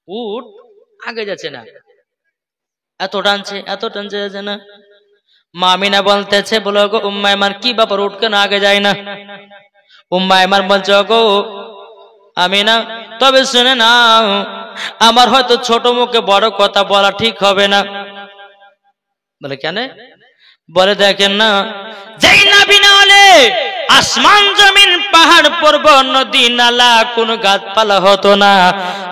উট আগে যাচ্ছে না, এত টানছে যাচ্ছে না। মা আমিনা বলতেছে, বলো গো উম্মে আইমান কি ব্যাপার, উট কেন আগে যায় না? উম্মে আইমান বলছে, গো আমিনা তবে শুনে নাও, আমার হয়তো ছোট মুখে বড় কথা বলা ঠিক হবে না। বলে কেন? বলে দেখেন না, যেই নবী না হলে আসমান জমিন পাহাড় পর্বত নদী নালা কোন গাছপালা হতো না।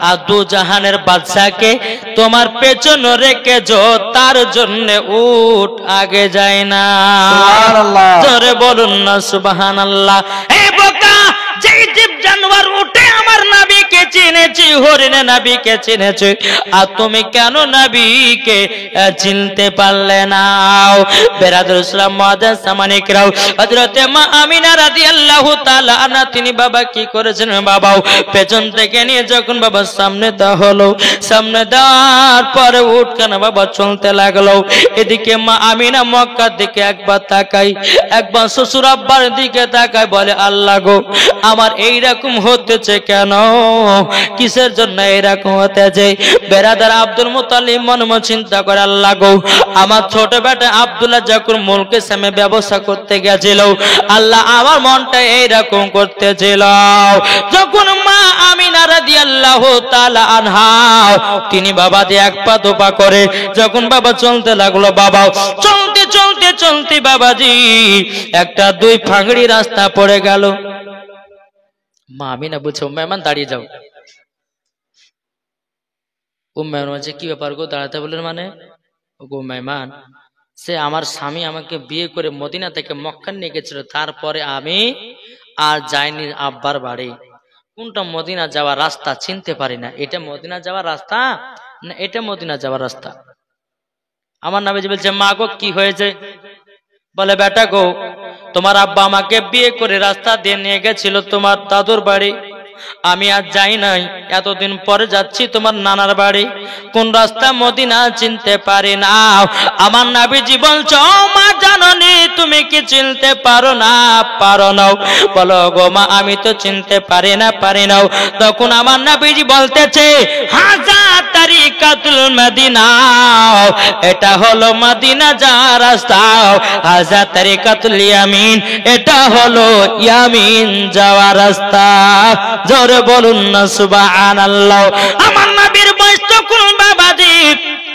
আর দু জাহানের বাদশাকে তোমার পেছনে রেখেছো, তার জন্য উট আগে যায় না। সুবহানাল্লাহ। জোরে বলুন না সুবহানাল্লাহ। এই বোকা, যেই জীব জানোয়ার উঠে আমার নবীকে চিনেছি, হরিণে নবীকে চিনেছে, আর তুমি কেন নবীকে চিনতে পারলে না? বেরাদুল ইসলাম মুআজ্জাজ সামানিকরাও, হযরতে মা আমিনা রাদিয়াল্লাহু তাআলা আনহা তিনি বাবা কি করেছেন, বাবাও পেছন থেকে নিয়ে যখন বাবা সামনে দেওয়া হলো, সামনে দেওয়ার পরে উট কেন বাবা চলতে লাগলো। এদিকে মা আমিনা মক্কার দিকে একবার তাকাই, একবার শ্বশুর আব্বার দিকে তাকায়, বলে আল্লাহ গো আমার এইরকম হতেছে কেন, কিসের জন্য এইরকম হতেছে? বেরাদার আব্দুল মুত্তালিব মনে মনে চিন্তা করে, আল্লাহ গো আমার ছোট বেটা আব্দুল্লাহ যখন মুলকে সামনে ব্যবসা করতে গেছিল, আল্লাহ আমার মনটা এইরকম করতেছিল। যখন মা আমিনা রাদিয়াল্লাহু তাআলা আনহা তিনি বাবা দিয়ে এক পা দোপা করে যখন বাবা চলতে লাগলো, বাবা চলতে চলতে চলতে বাবাজি একটা দুই ফাংড়ি রাস্তা পড়ে গেল। মা আমিনা বলছে, মেহমান দাঁড়িয়ে যাও। মেহমান বলছে, কি ব্যাপার গো দাঁড়াতে বলেন? মানে গো মেহমান, সে আমার স্বামী আমাকে বিয়ে করে মদিনা থেকে মক্কা নিয়ে গেছিল, তারপরে আমি আর যাইনি আব্বার বাড়ি। কোনটা মদিনা যাওয়ার রাস্তা চিনতে পারি না, এটা মদিনা যাওয়ার রাস্তা না এটা মদিনা যাওয়ার রাস্তা। আমার নবীজি বলছে, মা গো কি হয়েছে? বলে বেটা গো তোমার আব্বা আমাকে বিয়ে করে রাস্তা দিয়ে নিয়ে গেছিল তোমার দাদুর বাড়ি, আমি আর যাই নাই, এতদিন পরে যাচ্ছি তোমার নানার বাড়ি, কোন রাস্তা মদিনা চিনতে পারি না। আমার নবীজি বলছো, মা জাননি তুমি কি চিনতে পারো না? পারো না? বলো গো মা আমি তো চিনতে পারি না। তখন আমার নবীজি বলতেছে, হাজা তারিকাতুল মদিনা, এটা হলো মদিনা যাওয়ার রাস্তা। হাজা তারিকাতুল ইয়ামিন, এটা হলো ইয়ামিন যাওয়ার রাস্তা। জোরে বলুন না সুবহানাল্লাহ। আমার নবীর বয়স তখন বাবাজি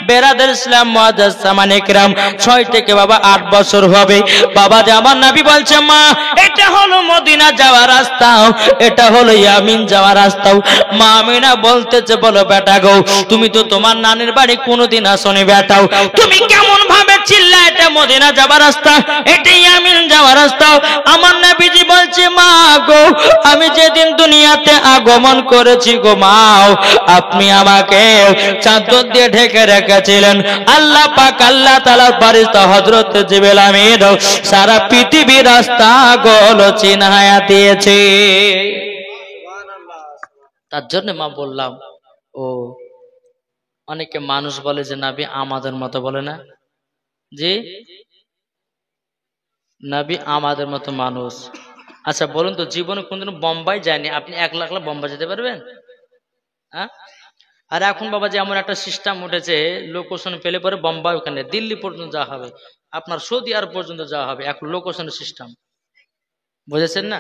বেরাদার ইসলাম মুআজ্জাজ সামানে কিরাম 6 থেকে বাবা 8 বছর হবে। বাবাজি আমার নবী বলছে, মা এটা হলো মদিনা যাওয়ার রাস্তা, এটা হলো ইয়ামিন যাওয়ার রাস্তা। মা আমিনা বলতেছে, বলো বেটা গো তুমি তো তোমার নানির বাড়ি কোনোদিন আসনি বেটাও, তুমি কেমন ভাবে চিল্লা এটা মদিনা যাওয়ার রাস্তা, এটা ইয়ামিন যাওয়ার রাস্তা? আমার নবীজি বলছে, মা গো আমি যেদিন দুনিয়াতে আগমন করেছি গো মাও, আপনি আমাকে চাদর দিয়ে ঢেকে রেখেছিলেন। আল্লাহ পাক আল্লাহ তাআলার ফেরেশতা হযরত জিবরাইল আমিন সারা পৃথিবীর রাস্তা গুলো চিনায়া দিয়েছে। তার জন্য মা বললাম, ও অনেকে মানুষ বলে যে নবী আমাদের মতো, বলে না জি নবী আমাদের মতো মানুষ। আচ্ছা বলুন তো, জীবনে কোনদিন বোম্বাই যায়নি, আপনি 1 লাখ বোম্বাই যেতে পারবেন? হ্যাঁ? আর এখন বাবা যে এমন একটা সিস্টেম উঠেছে, লোকেশন পেলে পরে বোম্বাই, ওখানে দিল্লি পর্যন্ত যাওয়া হবে, আপনার সৌদি আরব পর্যন্ত যাওয়া হবে, এখন লোকেশনের সিস্টেম, বুঝেছেন না?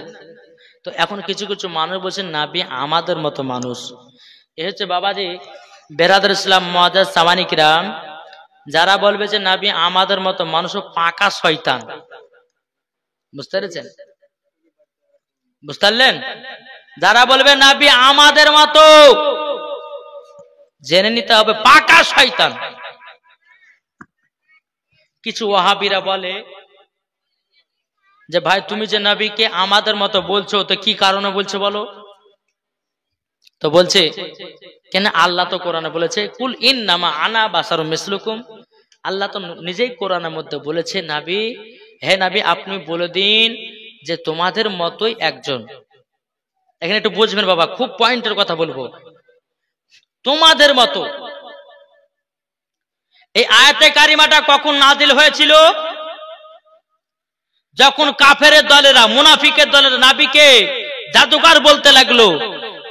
তো এখন কিছু কিছু মানুষ বলছেন নবী আমাদের মতো মানুষ। এ হচ্ছে বাবাজি বেরাদার ইসলাম মুআজ্জাজ সামানি কিরাম, যারা বলবে যে নবী আমাদের মতো মানুষ, পাকা শয়তান। বুঝতে পেরেছেন? বুঝতে পারলেন? যারা বলবে নবী আমাদের মতো, জেনে নিতে হবে পাকা শয়তান। কিছু ওয়াহাবিরা বলে যে ভাই তুমি যে নবীকে আমাদের মতো বলছো, তো কি কারণে বলছো বলো? তো বলছে কেন, আল্লাহ তো কোরআনে বলেছে কুল ইন্নামা আনা বাশারুম মিসলুকুম, আল্লাহ তো নিজেই কোরআনের মধ্যে বলেছে নবী, হে নবী আপনি বলে দিন যে তোমাদের মতোই একজন। এখানে একটু বুঝবেন বাবা, খুব পয়েন্টের কথা বলবো, তোমাদের মতো। এই আয়াতে কারিমাটা কখন নাজিল হয়েছিল? যখন কাফেরের দলেরা, মুনাফিকের দলের নবীকে জাদুকর বলতে লাগলো,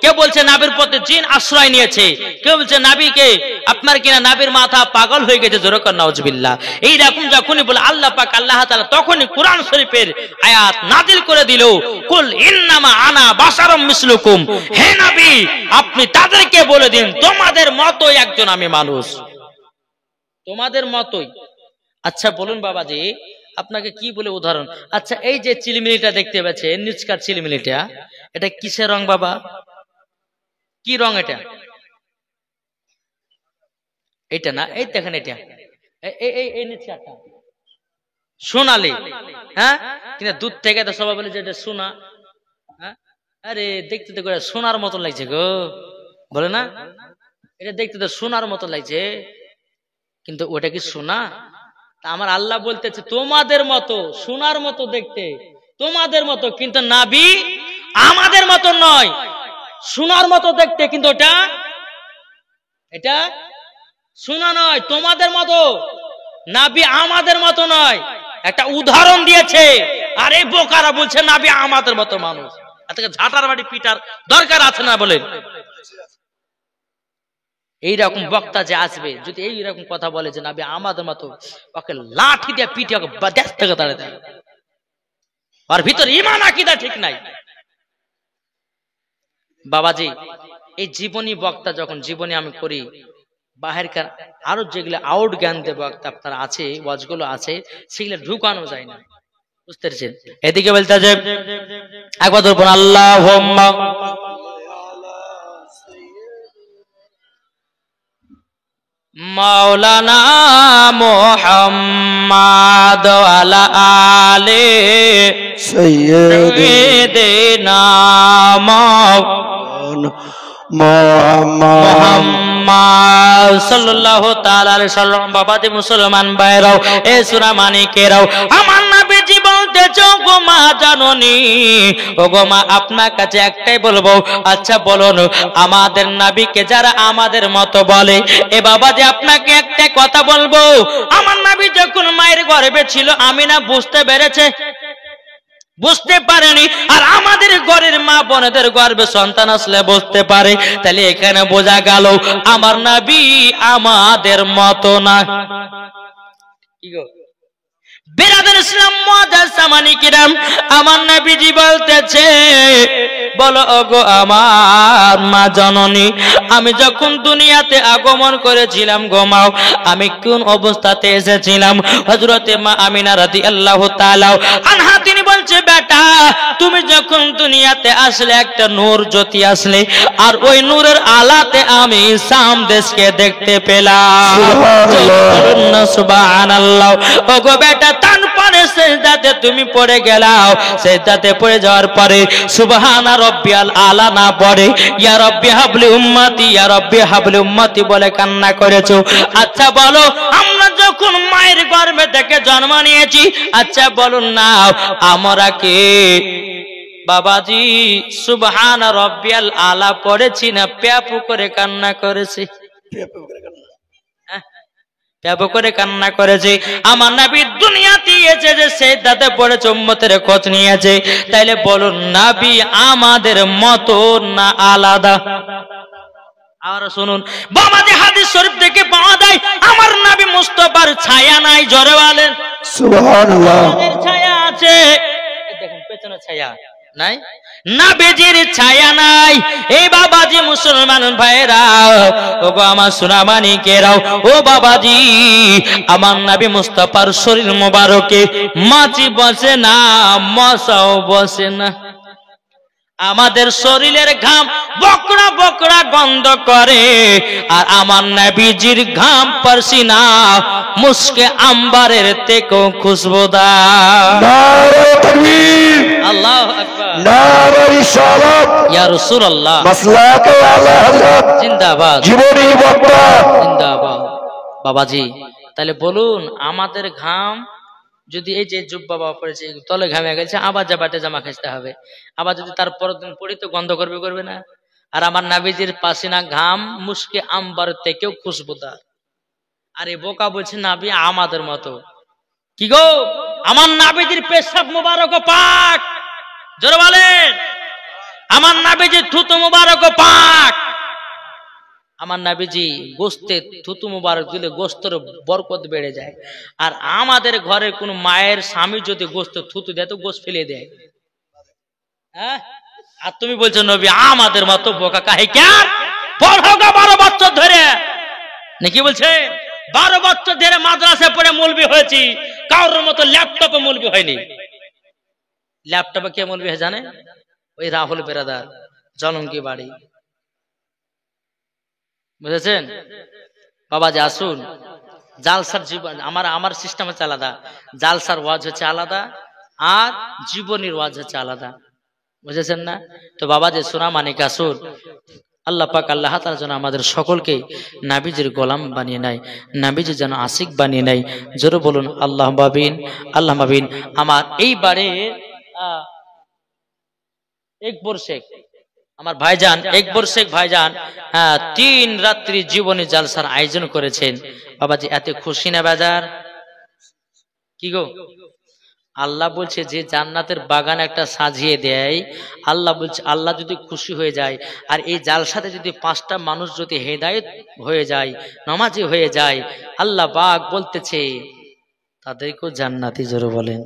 কেউ বলছে নাবির পথে জিন আশ্রয় নিয়েছে, কেউ বলছে নাবিকে আপনার কিনা নাবির মাথা পাগল হয়ে গেছে, জোরে কর নাউজুবিল্লাহ। এইরকম যখনই বলে আল্লাহ পাক আল্লাহ তাআলা তখনই কোরআন শরীফের আয়াত নাজিল করে দিল, কুল ইন্নামা আনা বাশারুম মিসলুকুম, হে নবী আপনি তাদেরকে বলে দিন তোমাদের মতোই একজন আমি মানুষ, তোমাদের মতোই। আচ্ছা বলুন বাবাজি আপনাকে কি বলে উদাহরণ, আচ্ছা এই যে চিলিমিলিটা দেখতে পাচ্ছেন নিচকার চিলিমিলিটা, এটা কিসের রং বাবা, কি রং এটা? এটা না, এই দেখেন এটা এই নিচকারটা সোনালি, হ্যাঁ কিন্তু দূর থেকে তো সবাই বলে যে এটা সোনা, হ্যাঁ আরে দেখতে তো সোনার মতন লাগছে গো, বলে না এটা দেখতে তো সোনার মতো লাগছে, কিন্তু ওটা কি সোনা? আমার আল্লাহ বলতেছে তোমাদের মতো সোনার মতো দেখতে, তোমাদের মতো, কিন্তু নাবি আমাদের মতো নয়, সোনার মতো দেখতে, কিন্তু এটা সোনা নয়, তোমাদের মতো, নাবি আমাদের মতো নয়। একটা উদাহরণ দিয়েছে, আর এই বোকারা বলছে নাবি আমাদের মতো মানুষ। আজকে ঝাঁটার বাড়ি পিটার দরকার আছে না বলেন? এইরকম বক্তা যে আসবে যদি এইরকম কথা বলে যে নাবি আমাদের মতো, ওকে লাঠি দিয়ে পিটে ওকে দেশ থেকে তাড়িয়ে দেয়, আর ভিতরে ঈমান আকীদা ঠিক নাই। বাবাজি এই জীবনী বক্তা যখন জীবনী আমি করি, বাহিরকার আরো যেগুলো আউট জ্ঞান দেব আপনার আছে, ওয়াজগুলো আছে, সেগুলো ঢুকানো যায় না, বুঝতে পেরেছেন? এদিকে বলতে যে একবার ধরুন আল্লাহুম্মা মাওলানা মুহাম্মাদ আলা আলে সাইয়্যিদিনা মুহাম্মাদ সাল্লাল্লাহু তাআলা আলাইহি সাল্লাম। বাবাজি মুসলমান ভাইরাও, এ সূরা মানিকেরাও, আমার নবীজি বলতেছে গো মা জাননী, ও গো মা আপনার কাছে একটাই বলবো, আচ্ছা বলুন আমাদের নবীকে যারা আমাদের মতো বলে, এ বাবাজি আপনাকে একটা কথা বলবো, আমার নবী যখন মায়ের গর্ভে ছিল আমিনা বুঝতে পেরেছে? বুঝতে পারেনি। আর আমাদের ঘরের মা বোনদের গর্ভে সন্তান আসলে বুঝতে পারে। তাহলে এখানে বোঝা গেল আমার নবী আমাদের মতো না। কি গো বিরাদর ইসলাম মুআজ্জাজ সামানি কিরাম, আমার নবীজি বলতেছে, বলো ওগো আমার মা জননী, আমি যখন দুনিয়াতে আগমন করেছিলাম গো মা, আমি কোন অবস্থাতে এসেছিলাম? হযরতে মা আমিনা রাদিয়াল্লাহু তাআলা আনহা তিনি বলছে, বেটা তুমি যখন দুনিয়াতে আসলে একটা নূর জ্যোতি আসলে, আর ওই নূরের আলাতে আমি শাম দেশকে দেখতে পেলাম। সুবহানাল্লাহ। ওগো বেটা তান পানে সেজদাতে তুমি পড়ে গেলাও, সেজদাতে পড়ে যাওয়ার পরে সুবহানা রাব্বিয়াল আলা না পড়ে ইয়া রাব্বি হাবলি উম্মতি, ইয়া রাব্বি হাবলি উম্মতি বলে কান্না করেছো। আচ্ছা বলো আমরা যখন মায়ের গর্ভে থেকে জন্ম নিয়েছি, আচ্ছা বলুন না আমরা কি বাবাজি সুবহানা রাব্বিয়াল আলা পড়েছি না প্যাপু করে কান্না করেছি? প্যাপু করে কান্না করেছে। আমার নবী দুনিয়াতে এসে যে সেজদাতে পড়েছে, উম্মতের খোঁজ নিয়েছে, তাইলে বলুন নবী আমাদের মতো না আলাদা? আর শুনুন বাবাজি হাদিস শরীফ থেকে পাওয়া যায় আমার নবী মুস্তাফার ছায়া নাই, জোরে বলেন সুবহানাল্লাহ। ছায়া আছে, দেখুন পেছনে ছায়া নাই, নবীজির ছায়া নাই। এই বাবাজি মুসলমান ভাইরা, ওগো আমার সোনা মানিকেরাও, ও বাবাজি আমার নবী মুস্তাফার শরীর মোবারকে মাছি বসে না, মশাও বসে না। আমাদের শরীরের ঘাম বকরা বকরা গন্ধ করে, আর আমার নবীজির ঘাম পারসিনা মুস্কে আম্বারের থেকেও খুশবুদার। আল্লাহু আকবার, নারে রিসালাত ইয়া রাসূলুল্লাহ, মাসলাকে আলা হযরত জিন্দাবাদ, জীবনী বক্তা জিন্দাবাদ। বাবাজি তাহলে বলুন আমাদের ঘাম যদি এই যে জুব্বা বাবা পড়েছে তলে ঘামে গেছে, আবার জামাতে জামা খাইতে হবে, আবার যদি তার পরের দিন পড়ি তো গন্ধ করবে না? আর আমার নবীজির পাসিনা ঘাম মুস্কে আম্বার থেকেও খুশবুদার। আরে বোকা বলছে নবী আমাদের মতো। কি গো আমার নবীজির পেশাব মুবারক পাক, জোরে বলেন আমার নবীজি থুতু মুবারক পাক, আমার নবীজি গোস্তে থুতু মুবারক দিলে গোস্তের বরকত বেড়ে যায়। আর আমাদের ঘরে কোন মায়ের স্বামী যদি গোস্ত থুতু দেয় তো গোস্ত ফেলে দেয়। হ্যাঁ, আর তুমি বলছো নবী আমাদের মতো বোকা কাহে কেন? 12 বছর ধরে নাকি বলছে 12 বছর ধরে মাদ্রাসায় পড়ে মৌলবি হয়েছি, কারোর মতো ল্যাপটপে মৌলবি হয়নি। ল্যাপটপে কে মৌলবি হয় জানে? ওই রাহুল বেরাদার, জলঙ্গি বাড়ি, বুঝেছেন? বাবা যে আসুন, জালসার জীবন আমার সিস্টেম হচ্ছে আলাদা, জালসার ওয়াজ হচ্ছে আলাদা, আর জীবনের ওয়াজ হচ্ছে আলাদা, বুঝেছেন না? তো বাবা যে সোনা মানিক আসুন, আল্লাহ পাক আল্লাহ তাআলা যেন আমাদের সকলকে নাবিজির গোলাম বানিয়ে নেয়, নাবিজি যেন আশিক বানিয়ে নেয়। জোরে বলুন আল্লাহ মাবিন, আল্লাহ মাবিন। আমার এইবারে একবর শেখ আমার ভাইজান, একবর শেখ ভাইজান 3 রাত্রি জীবনী জালসার আয়োজন করেছেন। বাবাজি এত খুশি না বাজার? কি গো, আল্লাহ বলছে যে জান্নাতের বাগান একটা সাজিয়ে দেয়, আল্লাহ বলছে আল্লাহ যদি খুশি হয়ে যায়, আর এই জালসাতে যদি 5টা মানুষ যদি হেদায়েত হয়ে যায়, নামাজি হয়ে যায়, আল্লাহ পাক বলতেছে তাদেরকেও জান্নাতি। জোরে বলেন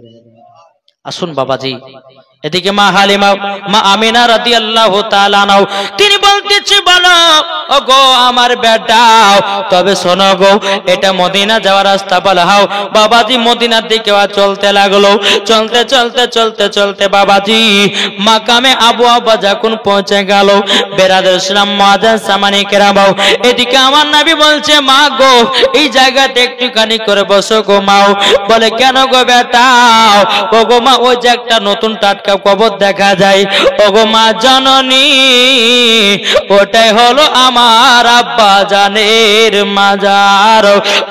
আসুন বাবাজি। এদিকে মা হালিমা, মা আমিনা রাদিয়াল্লাহু তাআলা আনহা তিনি বলতেছে বলো ওগো আমার বেটাও, তবে শোনো গো এটা মদিনা যাওয়ার রাস্তা বলাও। বাবাজি মদিনার দিকে চলতে লাগলো, চলতে চলতে চলতে চলতে বাবাজি মাকামে আবু আব্বা যখন পৌঁছে গেল, বেরাদের ইসলাম মুআজ্জিন সামানি কেরাম, এদিকে আমার নবী বলছে মা গো এই জায়গাতে একটুখানি করে বসো গো মাও। বলে কেন গো বেটাও? ওগো মা ওই যে একটা নতুন টাটকা কবর দেখা যায়, ওগো মা জননী ওটাই হলো আমার আব্বা জানের মাজার,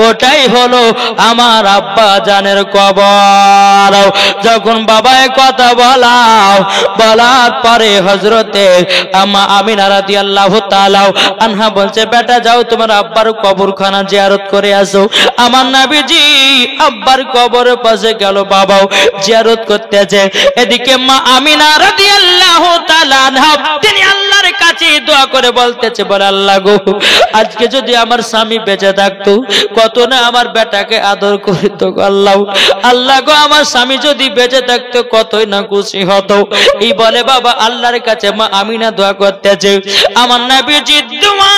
ওটাই হলো আমার আব্বা জানের কবর। যখন বাবায় কথা বলার পরে হযরতে আম্মা আমিনা রাদিয়াল্লাহু তাআলা আনহা বলছে বেটা যাও তোমার আব্বার কবরখানা জিয়ারত করে আসো। আমার নবীজি আব্বার কবরের পাশে গেল, বাবাও জিয়ারত করতেছে। এদিকে মা আমিনা রাদিয়াল্লাহু তাআলা আনহা তিনি আল্লাহর কাছে দোয়া করে বলতেছে বলে আল্লাহ গো আজকে যদি আমার স্বামী বেঁচে থাকতো কত না আমার বেটাকে আদর করিত গো আল্লাহ, আল্লাহ গো আমার স্বামী যদি বেঁচে থাকতো কতই না খুশি হতো। এই বলে বাবা আল্লাহর কাছে মা আমিনা দোয়া করতেছে। আমার নবীজি দোয়া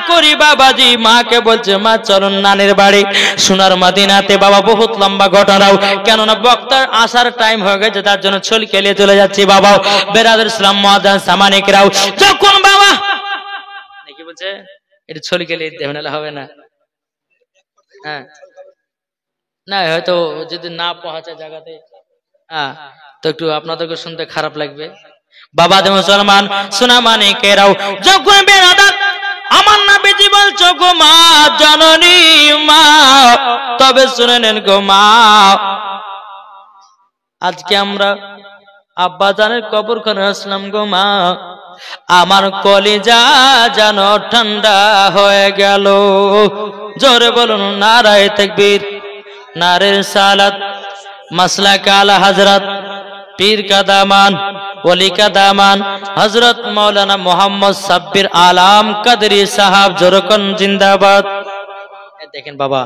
করি বাবাজি মাকে বলছে মা চলুন নানির বাড়ি সোনার মদিনাতে। বাবা বহুত লম্বা ঘটনাও, কেননা বক্তার আসার টাইম হয়ে গেছে তার জন্য ছল খেলে চলে যাচ্ছি। বাবা বেরাদের ইসলাম মুআজ্জিন সামানিকরাও যখন বাবা কি বলছে এটা ছল খেলে দেবেন হবে না, হ্যাঁ না হয়তো যদি না পৌঁছায় জায়গাতে তো একটু আপনাদেরকে শুনতে খারাপ লাগবে। বাবা দে মুসলমান সোনা মানিকেরাও যখন বেরাদার আমার নবীজি বলছো গো মা জননী মা, তবে শুনে নেন গো মা আজকে আমরা আব্বা জানের কবরখানে আসলাম গো মা, আমার কলিজা যেন ঠান্ডা হয়ে গেল। জোরে বলুন নারায়ে তাকবীর, নারে সালাত, মাসলাক আলা হযরত পীর কা দামান, ওলি কা দামান হযরত মাওলানা মোহাম্মদ সাব্বির আলাম কাদরি সাহাব জোরকন জিন্দাবাদ। দেখেন বাবা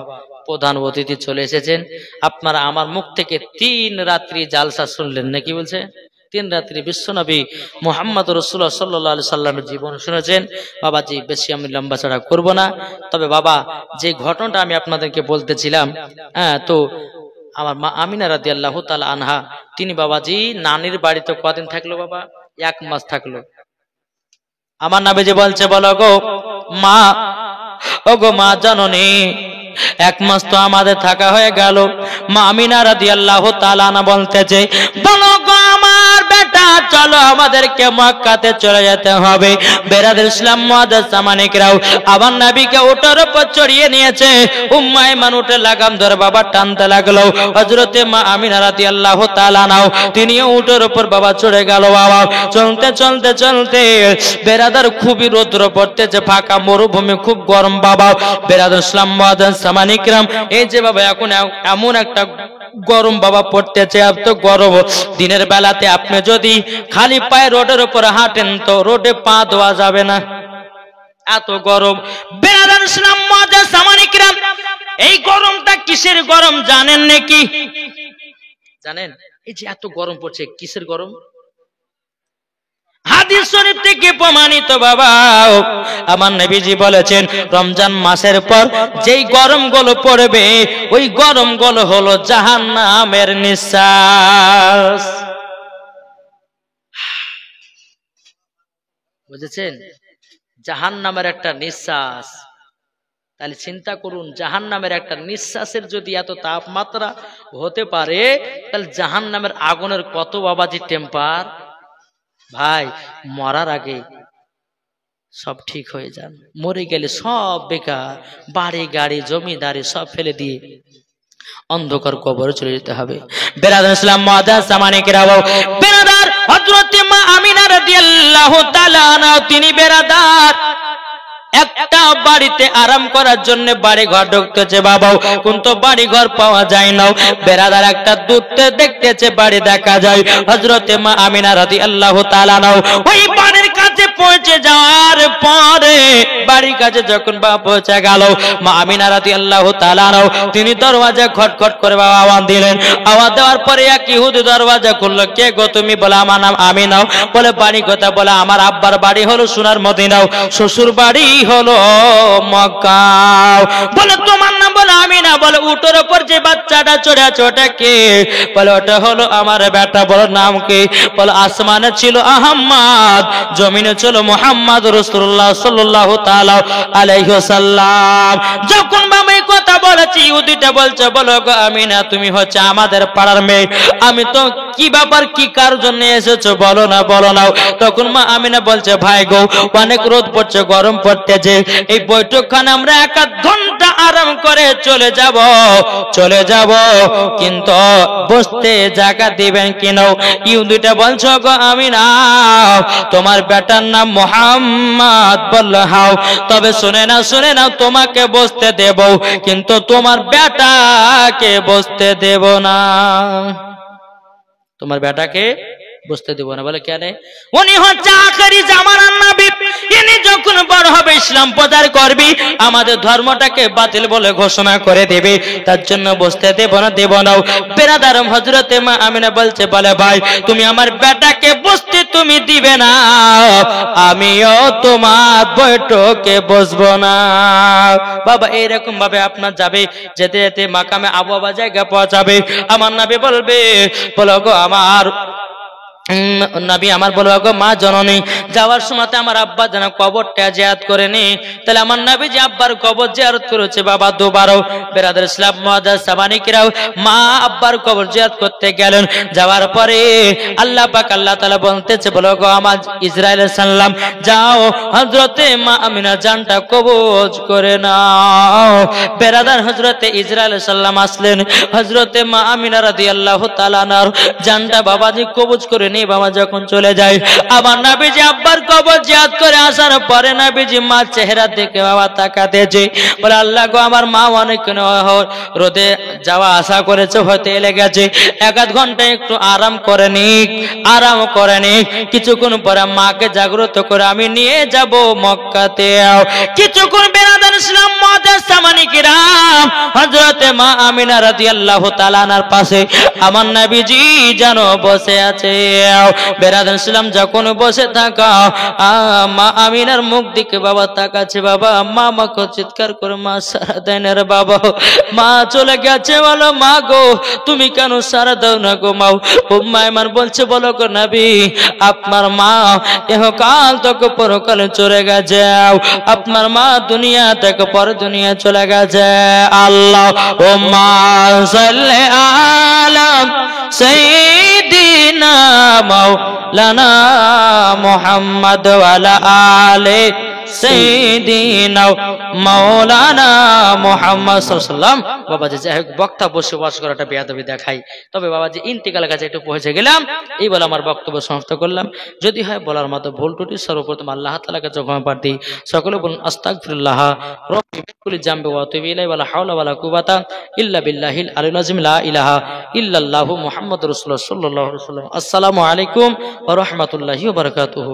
প্রধান অতিথি চলে এসেছেন, আপনারা আমার মুখ থেকে 3 রাত্রি জালসা শুনলেন নাকি বলছে 3 রাত্রি বিশ্বনবী মুহাম্মদ রাসূলুল্লাহ সাল্লাল্লাহু আলাইহি সাল্লামের জীবন শুনেছেন। বাবাজি বেশি আমি লম্বা চড়া করব না, তবে বাবা যে ঘটনাটা আমি আপনাদেরকে বলতেছিলাম, তো আমার মা আমিনা রাদিয়াল্লাহু তাআলা আনহা তিনি বাবাজি নানির বাড়িতে কদিন থাকলো বাবা? 1 মাস থাকলো। আমার নবীজি বলছে বলো গো মা, ওগো মা জননী 1 মাস তো আমাদের থাকা হয়ে গেল। মা আমিনা রাদিয়াল্লাহু তাআলা আনহা বলতেছে বলো গো আমার বেটা চলো আমাদেরকে মক্কাতে চলে যেতে হবে। বেরাদের ইসলাম মুআজ্জিন সামানিকরাও আমার নবীকে উটের উপর চড়িয়ে নিয়েছে। উম্মে আইমান উটে লাগাম ধরে বাবা টানতে লাগলো। হযরতে মা আমিনা রাদিয়াল্লাহু তাআলা আনহা তিনিও উটের উপর বাবা চড়ে গেল। বাবা চলতে চলতে চলতে বেরাদার খুবই রৌদ্র পড়তেছে, ফাঁকা মরুভূমি, খুব গরম। বাবা বেরাদের ইসলাম মুআজ্জিন সামানিকরাম এই যে বাবা এখন এমন একটা গরম বাবা পড়তেছে, এত গরম। দিনের বেলাতে আপনি যদি খালি পায়ে রোডের উপর হাঁটেন তো রোডে পা দেওয়া যাবে না, এত গরম। বেরাদার ইসলাম মুআজ্জাজ সামানিকরাম, এই গরমটা কিসের গরম জানেন নাকি? জানেন এই যে এত গরম পড়ছে কিসের গরম? হাদিস শরীফ থেকে প্রমাণিত বাবা, আমার নবীজি বলেছেন রমজান মাসের পর যেই গরমগুলো পড়বে ওই গরমগুলো হলো জাহান্নামের নিঃশ্বাস। বুঝেছেন? জাহান্নামের একটা নিঃশ্বাস। তাহলে চিন্তা করুন, জাহান্নামের একটা নিঃশ্বাসের যদি এত তাপমাত্রা হতে পারে তাহলে জাহান্নামের আগুনের কত বাবাজি টেম্পার। ভাই মরার আগে সব ঠিক হয়ে যান, মরে গেলে সব বেকার, বাড়ি গাড়ি জমিদারি সব ফেলে দিয়ে অন্ধকার কবরে চলে যেতে হবে। বেরাদার ইসলাম মুআজ্জাজ সামানিকেরা, বেরাদার হযরত মা আমিনা রাদিয়াল্লাহু তাআলা আনহা তিনি বেরাদার একটা বাড়িতে আরাম করার জন্য বাড়ি ঘর ঢুকতেছে বাবা, কিন্তু বাড়ি ঘর পাওয়া যায় না। বেরাদার একটা দূরতে দেখতেছে বাড়ি দেখা যায়। হযরতে মা আমিনা রাদিয়াল্লাহু তাআলা আনহা ওই বাড়ির কাছে পৌঁছে যাওয়ার পরে, বাড়ির কাছে যখন বাবা পৌঁছে গেল, মা আমিনা রাদিয়াল্লাহু তাআলা আনহা তিনি দরওয়াজা খটখট করে বাবা আওয়াজ দিলেন। আওয়াজ দেওয়ার পরে এক ইহুদি দরওয়াজা খুললো। কে গো তুমি? বলে আমার নাম আমিনা। বলে বাড়ি কথা? বলে আমার আব্বার বাড়ি হলো সোনার মদিনা, শ্বশুর বাড়ি হলো মক্কা। বলে তোমার নাম? বলে আমিনা। বলে উটের উপর যে বাচ্চাটা চড়ে আছে ওটা কে? বলে ওটা হলো আমার বেটা। বলে নাম কি? বলে আসমানে ছিল আহমদ, জমিনে ছিল মুহাম্মদ রাসূলুল্লাহ সাল্লাল্লাহু তাআলা আলাইহি ওয়াসাল্লাম। যখন বাবা এই কথা বলেছি, ইহুদিটা বলছে বলো গো আমিনা তুমি হচ্ছে আমাদের পাড়ার মেয়ে, আমি তো কি ব্যাপার কি কার জন্য এসেছো বলো না বলো না। তখন মা আমিনা বলছে ভাই গো অনেক রোদ পড়ছে, গরম পড়তেছে, এই বৈঠকখানে আমরা 1 ঘন্টা আরাম করে চলে যাব, কিন্তু বসতে জায়গা দিবেন কিনা? ইহুদিটা বলছো গো আমিনা তোমার বেটার নাম মুহাম্মদ। বলল হাও। তবে শুনে নাও তোমাকে বসতে দেব, কিন্তু তোমার বেটাকে বসতে দেব না। তোমার বেটাকে বসতে দেব না। বলে কেন? উনি হচ্ছে আখেরি জামানার নবী, ইনি যখন বড় হবে ইসলাম প্রচার করবি, আমাদের ধর্মটাকে বাতিল বলে ঘোষণা করে দেবে, তার জন্য বসতে দেব না। বেরাদার হযরতে মা আমিনা বলছে বলে ভাই তুমি আমার বেটাকে বসতে তুমি দিবে না, আমিও তোমার বৈঠকে বসবো না। বাবা এইরকম ভাবে আপনার যাবে, যেতে যেতে মাকামে আবওয়াবা জায়গা পৌঁছাবে, আমার নবী বলবে বলো গো আমার নবী আমার বলবো গো মা জননী, যাওয়ার সময় আমার আব্বা যেন কবরটা জিয়ারত করে নি। তাহলে আমার নবী যে আব্বার কবর জিয়ারত করেছে বাবা দুবারও। বেরাদার ইসলাম মুআজ্জাজ সামানিকেরাও মা আব্বার কবর জিয়ারত করতে গেলেন। যাওয়ার পরে আল্লাহ পাক আল্লাহ তাআলা বলতেছে বলো গো আমার ইসরাইল সাল্লাম যাও হযরতে মা আমিনা জানটা কবজ করে নাও। বেরাদার হযরতে ইসরাইল সাল্লাম আসলেন, হযরতে মা আমিনা রাদিয়াল্লাহু তাআলা আনহার জানটা বাবাজি কবজ করে নিয়ে বাবা যখন চলে যায়, আবার নবীজি আব্বার কবর জিয়ারত করে আসার পরে নবীজি মা চেহারা দেখে বাবা তাকাতেছে, বলে আল্লাহ গো আমার মা অনেক রোদে যাওয়া আসা করেছে, হয়তো এলে গেছে, 1 ঘন্টা একটু আরাম করে নিক, কিছুক্ষণ পরে মাকে জাগ্রত করে আমি নিয়ে যাব মক্কাতে। কিছুক্ষণ বেরাদার ইসলাম মুআজ্জাজ সামানিকেরাম হযরতে মা আমিনা রাদিয়াল্লাহু তাআলা আনহার পাশে আমার নবীজি যেন বসে আছে। বেরাদার ইসলাম যখন বসে থাকা মা আমিনার মুখ দিকে বাবা তাকাচ্ছে, বাবা মা আমাকে চিৎকার করে মা সারা দেয় না রে বাবা, মা চলে গেছে। বলো মা গো তুমি কেন সারা দাও না গো মা? উম্মে আইমান বলছে বলো গো নবী আপনার মা ইহকাল থেকে পরকালে চলে গেছে, আপনার মা দুনিয়া থেকে পর দুনিয়া চলে গেছে। আল্লাহুম্মা সাল্লি আলা সাইয়্যিদিনা মাওলানা মুহাম্মদ ওয়া আলা আলি সাইয়্যিদিনা মাওলানা মুহাম্মদ সাল্লাল্লাহু আলাইহি ওয়াসাল্লাম। বাবাজি যাই হোক, বক্তা বসে ওয়াজ করাটা বেয়াদবি দেখাই, তবে বাবাজি ইন্তিকালের কাছে একটু পৌঁছে গেলাম, এই বলে আমার বক্তব্য সমাপ্ত করলাম। যদি হয় বলার মতো ভুল ত্রুটি সর্বপ্রথম আল্লাহ তাআলার কাছে ক্ষমা প্রার্থী। সকলে বলুন আস্তাগফিরুল্লাহ রাব্বি মিন কুল্লি যামবি ওয়া আতুবু ইলাইহি ওয়া লা হাওলা ওয়া লা কুওয়াতা ইল্লা বিল্লাহিল আলিয়্যিল আযীম লা ইলাহা ইল্লাল্লাহু মুহাম্মাদুর রাসূলুল্লাহ সাল্লাল্লাহু আলাইহি ওয়াসাল্লাম। আসসালামু আলাইকুম ওয়া রাহমাতুল্লাহি ওয়া বারাকাতুহু।